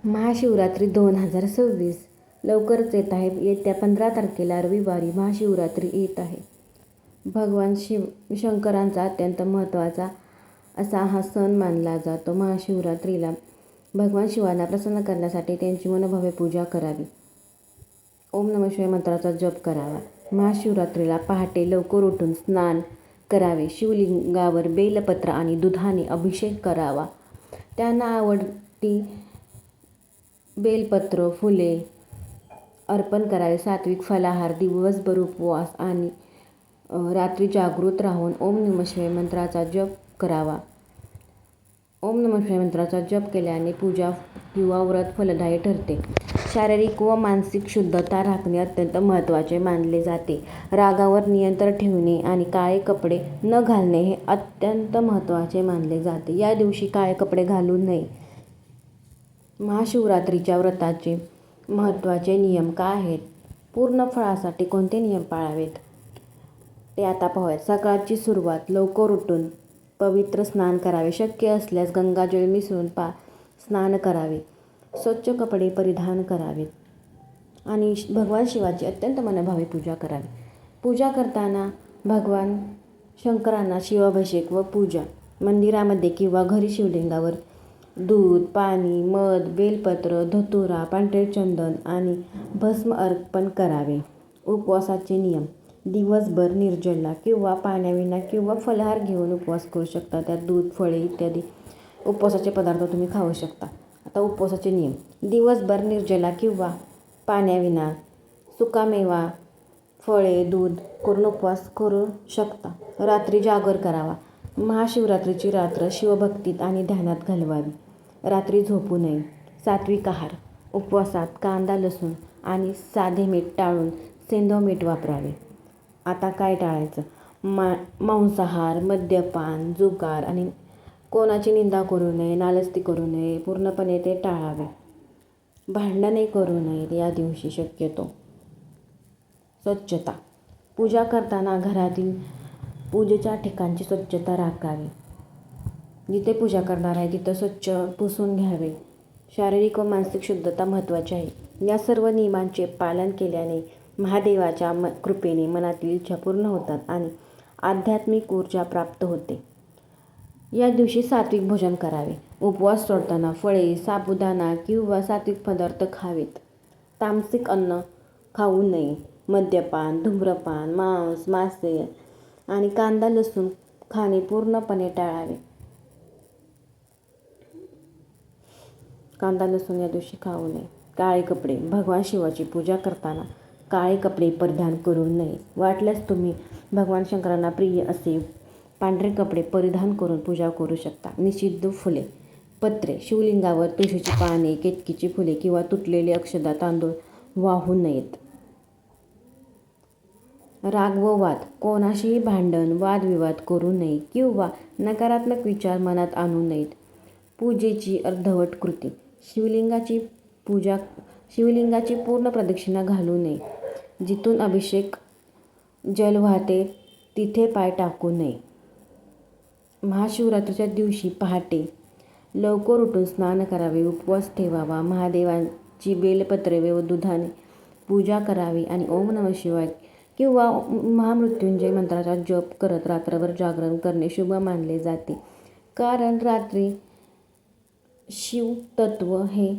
महाशिवरात्री 2026 लवकरच येत आहे. येत्या 15 तारखेला रविवारी महाशिवरात्री येत आहे. भगवान शंकरांचा अत्यंत महत्त्वाचा असा हा सण मानला जातो. महाशिवरात्रीला भगवान शिवांना प्रसन्न करण्यासाठी त्यांची मनोभावे पूजा करावी. ओम नमः शिवाय मंत्राचा जप करावा. महाशिवरात्रीला पहाटे लवकर उठून स्नान करावे. शिवलिंगावर बेलपत्र आणि दुधाने अभिषेक करावा. त्यांना आवडती बेलपत्र, फुले अर्पण करावे. सात्विक फलाहार, दिवसभर उपवास आणि रात्री जागृत राहून ओम नमः शिवाय मंत्राचा जप करावा. ओम नमः शिवाय मंत्राचा जप केल्याने पूजा किंवा व्रत फलदायी ठरते. शारीरिक व मानसिक शुद्धता राखणे अत्यंत महत्त्वाचे मानले जाते. रागावर नियंत्रण ठेवणे आणि काळे कपडे न घालणे हे अत्यंत महत्त्वाचे मानले जाते. या दिवशी काळे कपडे घालू नये. महाशिवरात्रीच्या व्रताचे महत्त्वाचे नियम काय आहेत? पूर्ण फळासाठी कोणते नियम पाळावेत ते आता पाहूयात. सकाळची सुरुवात लवकर उठून पवित्र स्नान करावे. शक्य असल्यास गंगाजळ मिसळून स्नान करावे. स्वच्छ कपडे परिधान करावेत आणि भगवान शिवाची अत्यंत मनोभावे पूजा करावी. पूजा करताना भगवान शंकरांना शिवाभिषेक व पूजा मंदिरामध्ये किंवा घरी शिवलिंगावर दूध, पाणी, मध, बेलपत्र, धतुरा, पांढरे चंदन आणि भस्म अर्पण करावे. उपवासाचे नियम: दिवसभर निर्जला किंवा पाण्याविना किंवा फलाहार घेऊन उपवास करू शकता. त्यात दूध, फळे इत्यादी उपवासाचे पदार्थ तुम्ही खाऊ शकता. आता उपवासाचे नियम: दिवसभर निर्जला किंवा पाण्याविना सुकामेवा, फळे, दूध करून उपवास करू शकता. रात्री जागर करावा. महाशिवरात्रीची रात्र शिवभक्तीत आणि ध्यानात घालवावी. रात्री झोपू नये. सात्विक आहार: उपवासात कांदा, लसूण आणि साधे मीठ टाळून सेंधव मीठ वापरावे. आता काय टाळायचं? मांसाहार, मद्यपान, जुगार आणि कोणाची निंदा करू नये, नालस्ती करू नये. पूर्णपणे ते टाळावे. भांडणे करू नयेत या दिवशी शक्यतो. स्वच्छता: पूजा करताना घरातील पूजेच्या ठिकाणची स्वच्छता राखावी. जिथे पूजा करणार आहे तिथं स्वच्छ पुसून घ्यावे. शारीरिक व मानसिक शुद्धता महत्त्वाची आहे. या सर्व नियमांचे पालन केल्याने महादेवाच्या कृपेने मनातील इच्छा पूर्ण होतात आणि आध्यात्मिक ऊर्जा प्राप्त होते. या दिवशी सात्विक भोजन करावे. उपवास सोडताना फळे, साबुदाणा किंवा सात्विक पदार्थ खावेत. तामसिक अन्न खाऊ नये. मद्यपान, धूम्रपान, मांस, मासे आणि कांदा, लसूण खाणे पूर्णपणे टाळावे. कांदा, लसूण या दिवशी खाऊ नये. काळे कपडे: भगवान शिवाची पूजा करताना काळे कपडे परिधान करू नये. वाटल्यास तुम्ही भगवान शंकरांना प्रिय असे पांढरे कपडे परिधान करून पूजा करू शकता. निषिद्ध फुले, पत्रे: शिवलिंगावर तुळशीची पाने, केतकीची फुले किंवा तुटलेले अक्षदा, तांदूळ वाहू नयेत. राग व वाद: कोणाशीही भांडण, वादविवाद करू नये किंवा नकारात्मक विचार मनात आणू नयेत. पूजेची अर्धवट कृती: शिवलिंगाची पूर्ण प्रदक्षिणा घालू नये. जिथून अभिषेक जल वाहते तिथे पाय टाकू नये. महाशिवरात्रीच्या दिवशी पहाटे लवकर उठून स्नान करावे. उपवास ठेवावा. महादेवाची बेलपत्रे व दुधाने पूजा करावी आणि ओम नमः शिवाय किंवा महामृत्युंजय मंत्राचा जप करत रात्रभर जागरण करणे शुभ मानले जाते. कारण रात्री शिवतत्व हे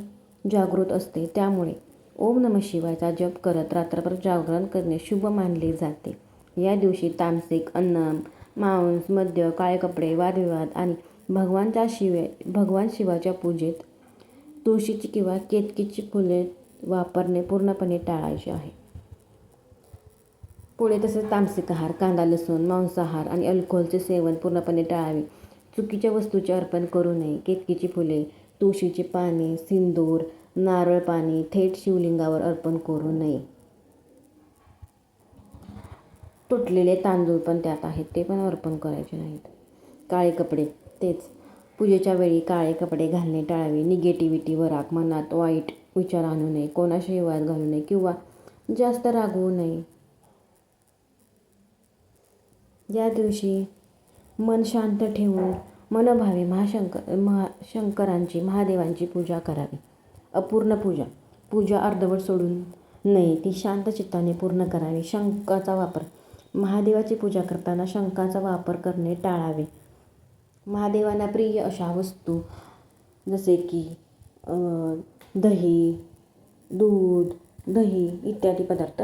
जागृत असते. त्यामुळे ओम नमः शिवायचा जप करत रात्रभर जागरण करणे शुभ मानले जाते. या दिवशी तामसिक अन्न, मांस, मद्य, काळे कपडे, वादविवाद आणि भगवान शिवाच्या पूजेत तुळशीची किंवा केतकीची फुले वापरणे पूर्णपणे टाळायचे आहे. पुढे तसेच तामसिक आहार, कांदा, लसूण, मांसाहार आणि अल्कोहोलचे सेवन पूर्णपणे टाळावे. चुकीच्या वस्तूचे अर्पण करू नये. केतकीची फुले, तुळशीची पाने, सिंदूर, नारळ पाणी थेट शिवलिंगावर अर्पण करू नये. तुटलेले तांदूळ पण त्यात आहेत, ते पण अर्पण करायचे नाहीत. काळे कपडे: तेच पूजेच्या वेळी काळे कपडे घालणे टाळावे. निगेटिव्हिटी व राग: मनात वाईट विचार आणू नये. कोणाशीही वाद घालू नये किंवा जास्त रागवू नये. या दिवशी मन शांत ठेवून मनोभावे महादेवांची पूजा करावी. अपूर्ण पूजा अर्धवट सोडून नये, ती शांत चित्ताने पूर्ण करावी. शंखाचा वापर. महादेवाची पूजा करताना शंखाचा वापर करणे टाळावे. महादेवांना प्रिय अशा वस्तू जसे की दही, दूध, दही इत्यादी पदार्थ